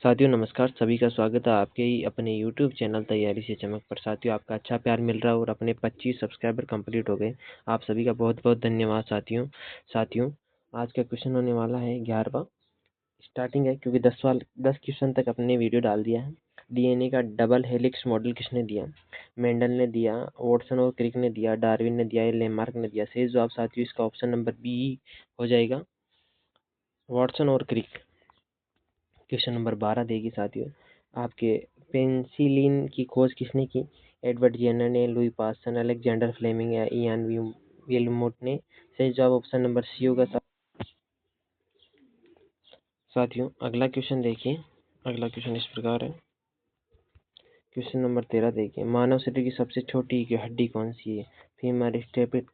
साथियों नमस्कार, सभी का स्वागत है आपके ही अपने यूट्यूब चैनल तैयारी से चमक पर। साथियों आपका अच्छा प्यार मिल रहा है और अपने 25 सब्सक्राइबर कंप्लीट हो गए। आप सभी का बहुत बहुत धन्यवाद साथियों आज का क्वेश्चन होने वाला है 11वां। स्टार्टिंग है क्योंकि 10 क्वेश्चन तक अपने वीडियो डाल दिया है। डीएनए का डबल हेलिक्स मॉडल किसने दिया? मेंडल ने दिया, वॉटसन और क्रिक ने दिया, डार्विन ने दिया या लेमार्क ने दिया? सही जवाब साथियों इसका ऑप्शन नंबर बी हो जाएगा, वॉटसन और क्रिक। क्वेश्चन नंबर 12 देगी साथियों आपके। पेनिसिलिन की खोज किसने की? एडवर्ड जेनर ने, लुई पास्चर, अलेक्जेंडर फ्लेमिंग या इयान विल्मोट ने? सही जवाब ऑप्शन नंबर सी होगा साथियों। अगला क्वेश्चन देखिए, अगला क्वेश्चन इस प्रकार है। क्वेश्चन नंबर 13 देखिए, मानव शरीर की सबसे छोटी हड्डी कौन सी है? फीमर, स्टेपिड,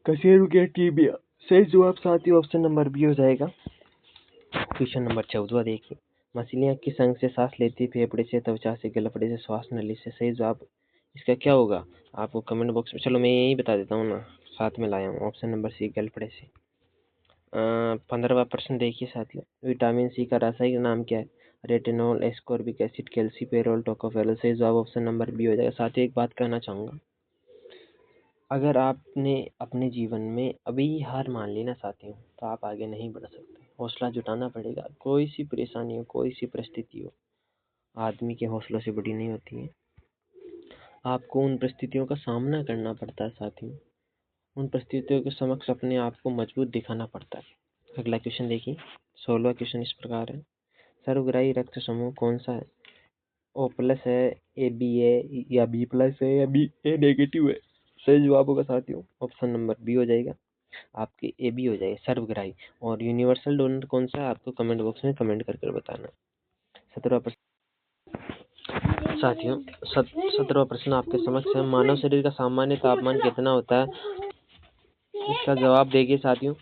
कशेरुकी, टिबिया? सही जवाब साथियों ऑप्शन नंबर बी हो जाएगा। क्वेश्चन नंबर 14 देखिए, मछलियाँ किस अंग से सांस लेती है? फेफड़े से, त्वचा से, गलफड़े से, श्वास नली से? सही जवाब इसका क्या होगा? आपको कमेंट बॉक्स में, चलो मैं यही बता देता हूँ ना, साथ में लाया हूँ ऑप्शन नंबर सी, गलफड़े से। 15वां प्रश्न देखिए साथियों, विटामिन सी का रासायनिक नाम क्या है? Retinol, ascorbic acid, calciferol, tocopherol? सही जवाब ऑप्शन नंबर बी हो जाएगा। साथियों एक बात कहना चाहूँगा, अगर आपने अपने जीवन में अभी हार मान ली ना साथियों, तो आप आगे नहीं बढ़ सकते। हौसला जुटाना पड़ेगा। कोई सी परेशानी हो, कोई सी परिस्थिति हो, आदमी के हौसलों से बड़ी नहीं होती है। आपको उन परिस्थितियों का सामना करना पड़ता है साथियों। उन परिस्थितियों के समक्ष अपने आप को मजबूत दिखाना पड़ता है। अगला क्वेश्चन देखिए, 16वां क्वेश्चन इस प्रकार है। सर्वग्राही रक्त समूह कौन सा है? ओ प्लस है, ए बी है, या बी प्लस है, या बी ए नेगेटिव है? सही जवाब होगा साथियों ऑप्शन नंबर बी हो जाएगा, आपके ए बी हो जाएगा, सर्वग्राही। और यूनिवर्सल डोनर कौन सा है? आपको कमेंट बॉक्स में कमेंट करके बताना। 17वां प्रश्न साथियों, 17वां प्रश्न आपके समक्ष है। मानव शरीर का सामान्य तापमान कितना होता है? इसका जवाब देखिए साथियों,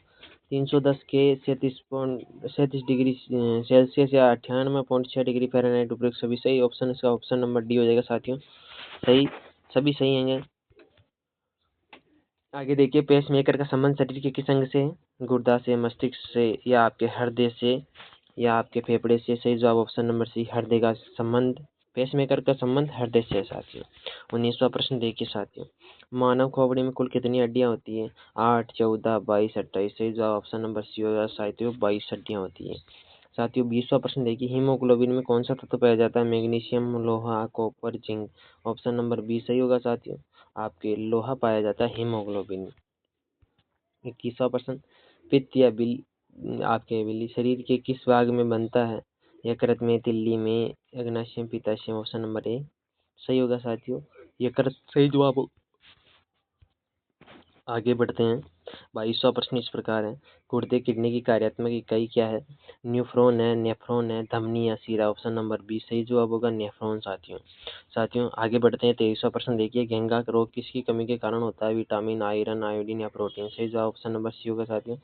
310 के 37 डिग्री सेल्सियस या 98.6 डिग्री फ़ारेनहाइट उपरोक्त सभी सही। ऑप्शन इसका ऑप्शन नंबर डी हो जाएगा साथियों, सही, सभी सही हैं। आगे देखिए, पेसमेकर का संबंध शरीर के किस अंग से है? गुर्दा से, मस्तिष्क से, या आपके हृदय से, या आपके फेफड़े से? सही जवाब ऑप्शन नंबर सी, हृदय का संबंध, पेसमेकर का संबंध हृदय से है साथियों। 19वां प्रश्न देखिए साथियों, मानव खोपड़ी में कुल कितनी हड्डियां होती है? 8, 14, 22, 28? सही जवाब ऑप्शन नंबर सी होगा साथियों, 22 हड्डियां होती है साथियों। 20वां प्रश्न देखिए, हीमोग्लोबिन में कौन सा तत्व पाया जाता है? मैग्नीशियम, लोहा, copper, zinc? Option number B सही होगा साथियों, आपके लोहा पाया जाता है हीमोग्लोबिन में। 21वां प्रश्न, पित्त या आपके बिल्ली शरीर के किस भाग में बनता है? यकृत में, तिल्ली में, अग्नाशय, पित्ताशय? ऑप्शन नंबर ए सही होगा साथियों, यकृत सही जवाब। आगे बढ़ते हैं, 22वां प्रश्न इस प्रकार है। गुर्दे किडनी की कार्यात्मक इकाई क्या है? न्यूफ्रॉन है, नेफ्रॉन है, धमनी या सीरा? ऑप्शन नंबर बी सही जवाब होगा, नेफ्रॉन साथियों आगे बढ़ते हैं, 23वां प्रश्न देखिए, घेंघा रोग किसकी कमी के कारण होता है? विटामिन, आयरन, आयोडीन या प्रोटीन? सही जवाब ऑप्शन नंबर सी होगा साथियों,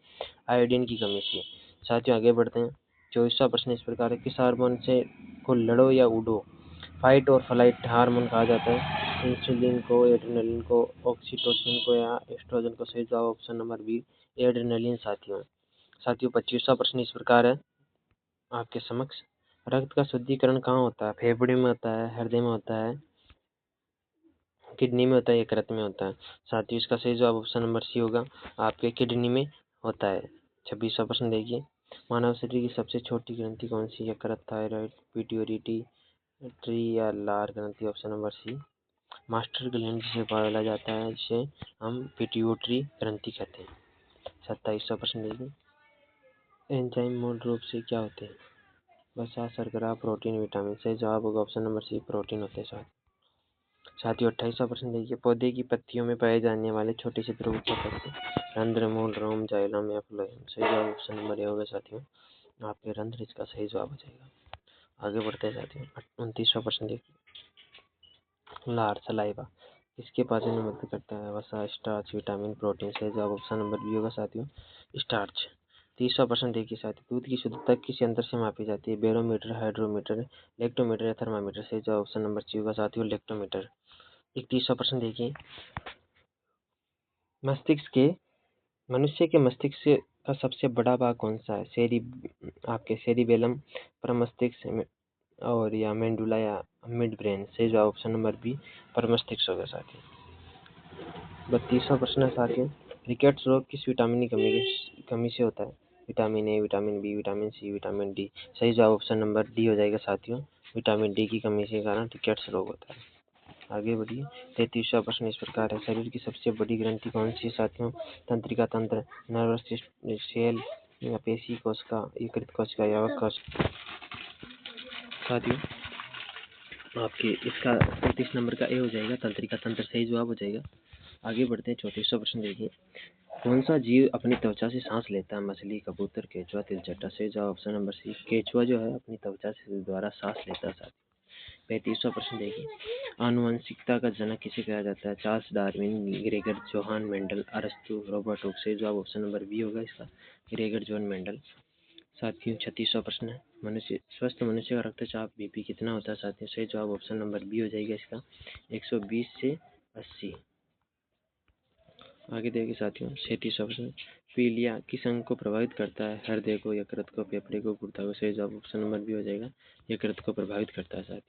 आयोडीन की कमी से। साथियों आगे बढ़ते हैं, 24वां प्रश्न इस प्रकार है, किस हार्मोन से को लड़ो या उड़ो, फाइट और फ्लाइट हार्मोन कहा जाता है? इंसुलिन को, एड्रेनलिन को, ऑक्सीटोसिन को, या एस्ट्रोजन को? सही जवाब ऑप्शन नंबर बी, एड्रेनलिन साथियों 25वां प्रश्न इस प्रकार है आपके समक्ष, रक्त का शुद्धिकरण कहाँ होता है? फेफड़े में होता है, हृदय में होता है, किडनी में होता है, यकृत में होता है? साथियों इसका सही जवाब ऑप्शन नंबर सी होगा, आपके किडनी में होता है। 26वां प्रश्न देखिए, मानव शरीर की सबसे छोटी ग्रंथि कौन सी? यकृत, थायराइड, पिट्यूटरी या लार ग्रंथि? Option number C, master gland जिसे बोला जाता है, जिसे हम पिट्यूटरी ग्रंथि कहते हैं। 27वां प्रश्न देखिए, एंजाइम मूल रूप से क्या होते हैं? वसा, शर्करा, प्रोटीन, विटामिन? सही जवाब होगा ऑप्शन नंबर सी, प्रोटीन होते हैं साथियों 28वां प्रश्न देखिए, पौधे की पत्तियों में पाए जाने वाले छोटे से ध्रुव क्या कहते हैं? रंध्र, मूल, रोम, जाइलम या फ्लोएम? सही जवाब ऑप्शन नंबर ए होगा साथियों, आपके रंध्र इसका सही जवाब हो जाएगा। आगे बढ़ते हैं साथियों, 29वां प्रश्न देखिए, लार, सलाइवा किसके पाचन में मदद करता है? वसा, स्टार्च, विटामिन, प्रोटीन? सही जवाब ऑप्शन नंबर बी होगा साथियों, स्टार्च। 30वां प्रश्न देखिए साथियों, दूध की शुद्धता किस यंत्र से मापी जाती है? बैरोमीटर, हाइड्रोमीटर, लेक्टोमीटर या थर्मामीटर? सही जवाब ऑप्शन नंबर सी होगा साथियों, लेक्टोमीटर। 31वां प्रश्न देखिए, मस्तिष्क के मनुष्य के मस्तिष्क का सबसे बड़ा भाग कौन सा है? आपके सेरिबेलम, परमस्तिष्क और या मेंडुला या मिड ब्रेन? सही जवाब ऑप्शन नंबर बी परमस्तिष्क होगा साथियों। 32वां प्रश्न है साथियों, रिकेट्स रोग किस विटामिन की कमी से होता है? Vitamin A, vitamin B, vitamin C, vitamin D? सही जवाब ऑप्शन नंबर डी हो जाएगा साथियों। विटामिन डी की कमी के कारण रिकेट्स रोग होता है। आगे बढ़िए। 33वां प्रश्न इस प्रकार है, शरीर की सबसे बड़ी ग्रंथि कौन सी है साथियों? तंत्रिका तंत्र, नर्वस सेल या पेशी कोशिका, यकृत कोशिका, यवक कोशिका? साथियों आपके इसका 33 नंबर का ए हो जाएगा, तंत्रिका तंत्र सही जवाब हो जाएगा। आगे बढ़ते हैं। 34वां प्रश्न देखिए, कौन सा जीव अपनी त्वचा से सांस लेता है? मछली, कबूतर, केचुआ, तिलचट्टा? सही जवाब ऑप्शन नंबर सी केचुआ जो है अपनी त्वचा से द्वारा सांस लेता है साथियों। 35वां प्रश्न देखिए, आनुवंशिकता का जनक किसे कहा जाता है? Charles Darwin, Gregor Johan Mendel, अरस्तु, रॉबर्ट हुक? सही जवाब ऑप्शन नंबर बी होगा इसका, ग्रेगर जोहान मेंडल। साथियों 36वां प्रश्न है, स्वस्थ मनुष्य का रक्तचाप बीपी कितना होता है साथियों? सही जवाब ऑप्शन नंबर बी हो जाएगा इसका, 120 से 80। आगे देखिए साथियों 37वां प्रश्न, पीलिया किस अंग को प्रभावित करता है? हृदय को, यकृत को, फेफड़े को, गुर्दा को? सही जवाब ऑप्शन नंबर बी हो जाएगा, यकृत को प्रभावित करता है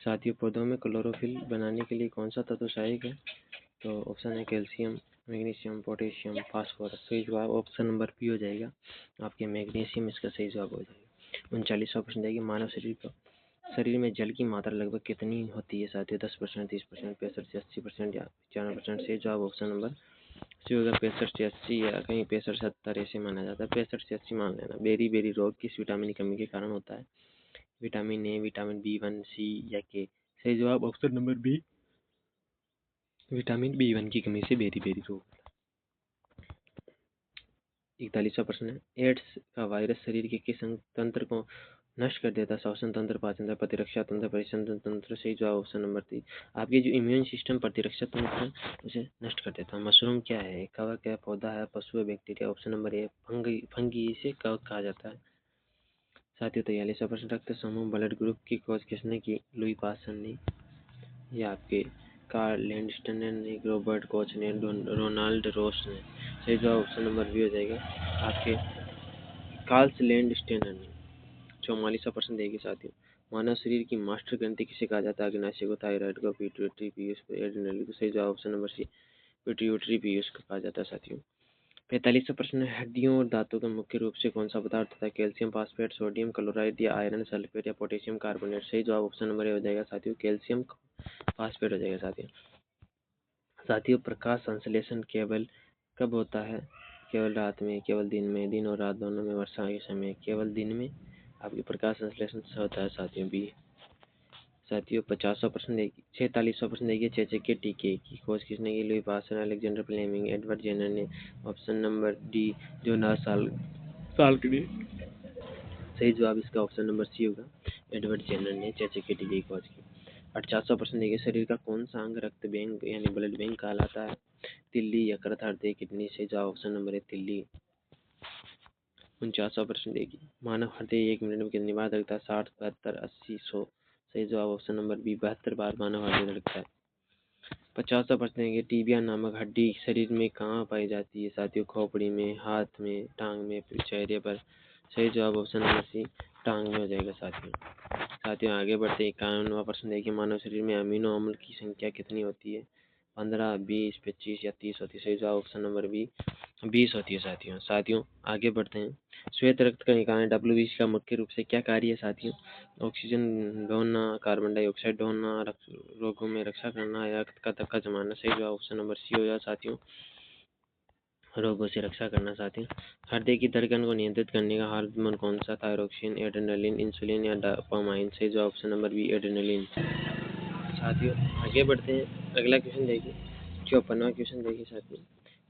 साथियों पौधों में क्लोरोफिल बनाने के लिए कौन सा तत्व सहायक है? तो ऑप्शन है कैल्शियम, मैग्नीशियम, पोटेशियम, फास्फोरस? सही जवाब ऑप्शन नंबर बी हो जाएगा, आपके मैग्नीशियम इसका सही जवाब हो जाएगा। 39वां प्रश्न देखिए, मानव शरीर में जल की मात्रा लगभग कितनी होती है साथियों? 10%, 30%, 65 से 80% या 95%? सही जवाब ऑप्शन नंबर सी होगा, 65 से 80 या कहीं 65 से 70 ऐसे माना जाता है, 65 से 80 मान लेना। बेरी बेरी रोग किस विटामिन की कमी के कारण होता है? विटामिन ए, विटामिन B1, सी या के? सही जवाब option number B, vitamin B1 की कमी से बेरी बेरी रोग। 41वां प्रश्न है, एड्स का वायरस शरीर के किस तंत्र को नष्ट कर देता है? श्वसन तंत्र, पाचन तंत्र, प्रतिरक्षा तंत्र, परिसंचरण तंत्र? सही जवाब ऑप्शन नंबर 3, आपके जो इम्यून सिस्टम प्रतिरक्षा तंत्र है उसे नष्ट कर देता है। मशरूम क्या है? कवक है, पौधा है, पशु है, bacteria? Option number A fungi से कवक कहा जाता है। साथियों 43वां प्रश्न, रक्त समूह ब्लड ग्रुप की खोज किसने की? लुई पास्चर ने, या आपके कार्ल लैंडस्टन ने, रॉबर्ट कोच ने, रोनाल्ड रोस ने? सही जवाब ऑप्शन नंबर बी हो जाएगा, आपके कार्ल लैंडस्टन ने। 44वां प्रश्न देखिए साथियों, मानव शरीर की मास्टर ग्रंथि किसे कहा जाता है? अग्नाशय को, थायराइड को, पिट्यूटरी, पीयूष को, एड्रिनल को? सही जवाब ऑप्शन नंबर सी पिट्यूटरी पीयूष को कहा जाता है साथियों। 45वां प्रश्न, हड्डियों और दांतों का मुख्य रूप से कौन सा पदार्थ होता है? कैल्शियम फास्फेट, सोडियम क्लोराइड या आयरन सल्फेट या पोटेशियम कार्बोनेट? सही जवाब ऑप्शन नंबर ए हो जाएगा साथियों, कैल्शियम फास्फेट हो जाएगा साथियों प्रकाश संश्लेषण केवल कब होता है? केवल रात में, केवल दिन में, दिन और रात दोनों में, वर्षा के समय? केवल दिन में आपके प्रकाश संश्लेषण से होता है साथियों, बी। साथियों 50वां प्रश्न देखिए, 46वां प्रश्न देखिए, चेचे के टीके की खोज किसने की? Louis Pasteur, Alexander Fleming, Edward Jenner ने? Option number D Jonas Salk ने? सही जवाब इसका ऑप्शन नंबर सी होगा, एडवर्ड जेनर ने चेचे के टीके की खोज की। 48वां प्रश्न देखिए, शरीर का कौन सा अंग रक्त बैंक यानी ब्लड बैंक कहलाता है? तिल्ली, यकृत, हृदय, किडनी? सही जवाब ऑप्शन नंबर है तिल्ली। 49वां प्रश्न देखिए, मानव हृदय 1 मिनट में कितनी बार धड़कता है? 60, 72, 80, 100? सही जवाब ऑप्शन नंबर बी 72 बार मानव हृदय धड़कता है। 50वां प्रश्न है, टीबिया नामक हड्डी शरीर में कहाँ पाई जाती है साथियों? खोपड़ी में, हाथ में, टांग में, चेहरे पर? सही जवाब ऑप्शन नंबर सी टांग में हो जाएगा साथियों आगे बढ़ते 51वां प्रश्न देखिए, मानव शरीर में अमीनो अम्ल की संख्या कितनी होती है? 15, 20, 25 या 30 होती है? सही जवाब ऑप्शन नंबर बी 20 होती है साथियों आगे बढ़ते हैं। श्वेत रक्त कणिकाएं WBC का मुख्य रूप से क्या कार्य है साथियों? ऑक्सीजन ढोना, कार्बन डाइऑक्साइड ढोना, रोगों में रक्षा करना या रक्त का थक्का जमाना? सही जवाब ऑप्शन नंबर सी हो जाए साथियों, रोगों से रक्षा करना साथियों। हृदय की धड़कन को नियंत्रित करने का हार्मोन कौन सा? थायरोक्सिन, एड्रेनलिन, इंसुलिन या डोपामाइन? सही जवाब ऑप्शन नंबर बी एड्रेनलिन। साथियों आगे बढ़ते हैं, अगला क्वेश्चन देखिए, 54वां क्वेश्चन देखिए साथियों,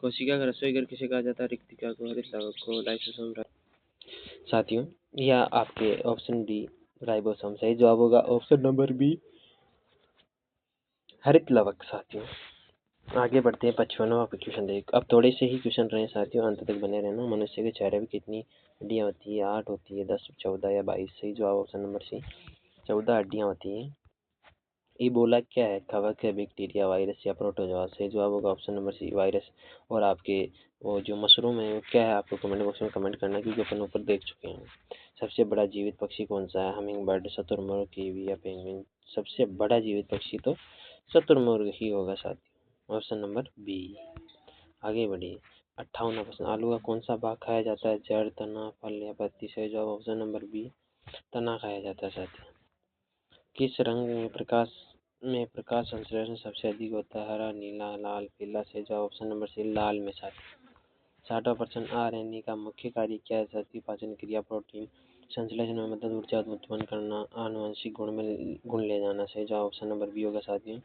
कोशिका का रसोई घर किसे कहा जाता है? रिक्तिका को, हरित लवक को, लाइसोसोम? साथियों यह आपके ऑप्शन डी राइबोसोम। सही जवाब होगा ऑप्शन नंबर बी हरित लवक साथियों। आगे बढ़ते हैं 55वां क्वेश्चन देख, अब थोड़े से ही क्वेश्चन रहे साथियों, अंत तक बने रहना। मनुष्य के चेहरे पर कितनी हड्डियां होती है? 8 होती है, 10, 14 या 22? सही जवाब ऑप्शन नंबर सी 14 हड्डियां होती हैं। इबोला क्या है? कवक है, बैक्टीरिया, वायरस या प्रोटोजोआ? सही जवाब होगा ऑप्शन नंबर सी, वायरस। और आपके वो जो मशरूम है वो क्या है? आपको कमेंट बॉक्स में कमेंट करना है, क्योंकि अपन ऊपर देख चुके हैं। सबसे बड़ा जीवित पक्षी कौन सा है? हमिंग बर्ड, शुतुरमुर्ग, कीवी या पेंगुइन? सबसे बड़ा जीवित पक्षी तो शुतुरमुर्ग ही होगा साथियों, ऑप्शन नंबर बी। आगे बढ़िए। 58वां प्रश्न, आलू का कौन सा भाग खाया जाता है? जड़, तना, फल या पत्ती? सही जवाब ऑप्शन नंबर बी, तना खाया जाता है साथियों। किस रंग में प्रकाश संश्लेषण सबसे अधिक होता है? हरा, नीला, लाल, पीला? सही जवाब ऑप्शन नंबर सी, लाल में साथियों। 60वां प्रश्न, आरएनए का मुख्य कार्य क्या है साथियों? पाचन क्रिया, प्रोटीन संश्लेषण में मदद, ऊर्जा उत्पन्न करना, आनुवंशिक गुण ले जाना? सही जवाब ऑप्शन नंबर बी होगा साथियों,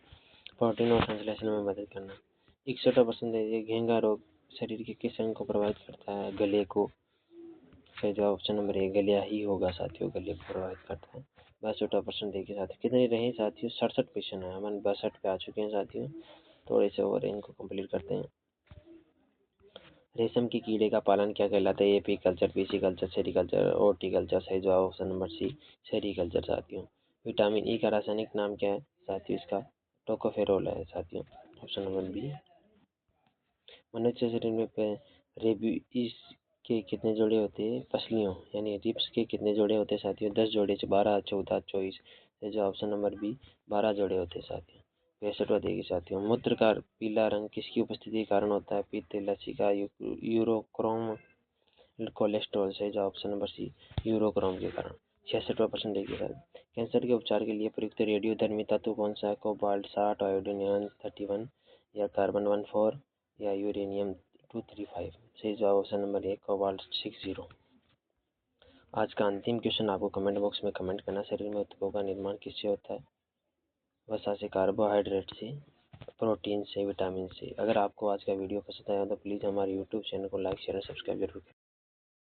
प्रोटीन और संश्लेषण में मदद करना। 61वां प्रश्न देखिए, घेंघा रोग शरीर के किस अंग को प्रभावित करता है? गले को? सही जवाब ऑप्शन नंबर ए, गलिया ही होगा साथियों, गले को प्रभावित करता है। 62वां प्रश्न देखिए साथियों, कितने रहे साथियों? 67 क्वेश्चन है, हम 62 पे आ चुके हैं साथियों, थोड़े से और इनको कंप्लीट करते हैं। रेशम के कीड़े का पालन क्या कहलाता है? Apiculture, pisciculture, sericulture, horticulture? सही जवाब ऑप्शन नंबर सी, सेरीकल्चर साथियों। विटामिन ई का रासायनिक नाम क्या है साथियों? इसका टोकोफेरोल है साथियों, ऑप्शन नंबर बी। मनुष्य शरीर में रेबीज के कितने जोड़े होते हैं? पसलियों यानी रिब्स के कितने जोड़े होते हैं साथियों? 10 जोड़े, 12, 14, 24? जो ऑप्शन नंबर बी, 12 जोड़े होते हैं साथियों। 65वां देखिए साथियों, मूत्र का पीला रंग किसकी उपस्थिति के कारण होता है? पित्त, लसिका, यूरोक्रोम, कोलेस्ट्रॉल? सही जवाब ऑप्शन नंबर सी, यूरोक्रोम के कारण। 66वां प्रश्न देखिए सर, कैंसर के उपचार के लिए प्रयुक्त रेडियोधर्मी तत्व कौन सा है? कोबाल्ट 60, आयोडीन 31 या कार्बन 14 या यूरेनियम 235? सही जवाब ऑप्शन नंबर ए, कोबाल्ट 60। आज का अंतिम क्वेश्चन आपको कमेंट बॉक्स में कमेंट करना, शरीर में ऊतकों का निर्माण किससे होता है? वसा से, कार्बोहाइड्रेट से, प्रोटीन से, विटामिन से? अगर आपको आज का वीडियो पसंद आया तो प्लीज़ हमारे यूट्यूब चैनल को लाइक, शेयर और सब्सक्राइब जरूर करें।